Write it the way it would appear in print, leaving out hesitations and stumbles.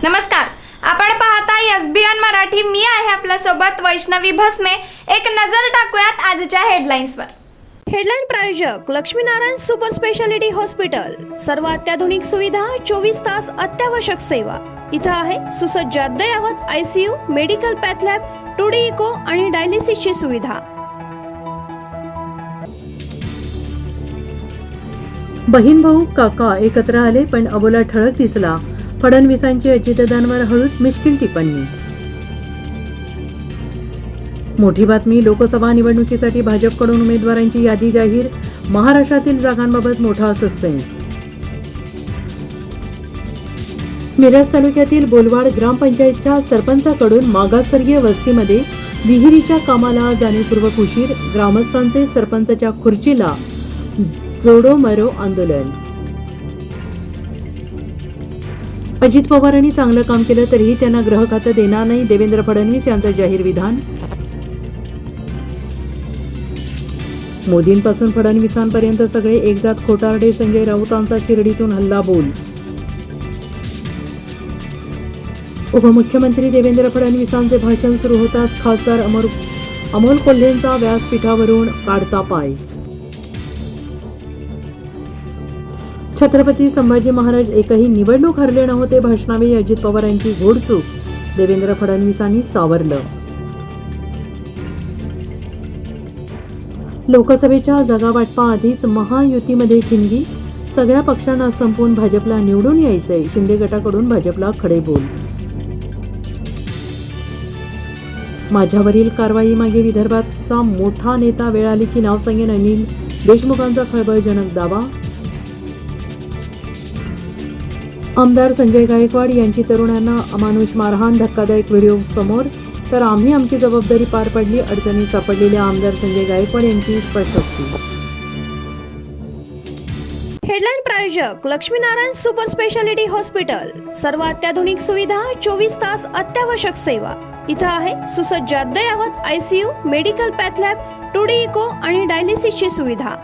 नमस्कार, आपण पाहता एसबीएन मराठी. मी आहे आपल्या सोबत वैष्णवी भस्मे. एक नजर टाकूयात आजच्या हेडलाईन्सवर. हेडलाईन प्रायोजक लक्ष्मीनारायण सुपर स्पेशालिटी हॉस्पिटल. सर्व अत्याधुनिक सुविधा, 24 तास अत्यावश्यक सेवा. इथं आहे सुसज्ज अद्ययावत ICU, medical path lab, 2D echo आणि डायलिसिसची सुविधा. बहीण भाऊ काका एकत्र आले पण अबोला ठळक दिसला. फडणवीसांची अजितदादांवर हळूच मिश्किल टिप्पणी. मोठी बातमी. लोकसभा निवडणुकीसाठी भाजपकडून उमेदवारांची यादी जाहीर. महाराष्ट्रातील जागांबाबत मोठा सस्पेन्स. मिरज तालुक्यातील बोलवाड ग्रामपंचायतच्या सरपंचाकडून मागासवर्गीय वस्तीमध्ये विहिरीच्या कामाला जाणीवपूर्वक उशीर. ग्रामस्थांचे सरपंचाच्या खुर्चीला जोडो मरो आंदोलन. अजित पवारांनी चांगलं काम केलं तरीही त्यांना गृह खातं देणार नाही, देवेंद्र फडणवीस यांचं जाहीर विधान. मोदींपासून फडणवीसांपर्यंत सगळे एकजात खोटारडे. संजय राऊतांचा शिर्डीतून हल्ला बोल. उपमुख्यमंत्री देवेंद्र फडणवीसांचे भाषण सुरू होताच खासदार अमोल कोल्हेंचा व्यासपीठावरून काढता पाय. छत्रपती संभाजी महाराज एकही निवडणूक हरले नव्हते. भाषणावेळी अजित पवारांची घोडचूक. देवेंद्र फडणवीसांनी सावरलं. लोकसभेच्या जागावाटपाआधीच महायुतीमध्ये ठिणगी. सगळ्या पक्षांना संपवून भाजपला निवडून यायचंय. शिंदे गटाकडून भाजपला खडे बोल. माझ्यावरील कारवाईमागे विदर्भाचा मोठा नेता वेळ आली की नाव सांगेन, अनिल देशमुखांचा खळबळजनक दावा. आमदार संजय गायकवाड यांची तरुणांना अमानुष मारहाण. धक्कादायक व्हिडिओ समोर. तर आम्ही आमची जबाबदारी पार पाडली. अडचणीत सापडलेल्या आमदार संजय गायकवाड यांची स्पष्टोक्ती. हेडलाईन प्रायोजक लक्ष्मीनारायण सुपर स्पेशालिटी हॉस्पिटल. सर्व अत्याधुनिक सुविधा, 24 तास अत्यावश्यक सेवा. इथं आहे सुसज्ज अद्ययावत ICU, medical path lab, 2D echo आणि डायलिसिसची सुविधा.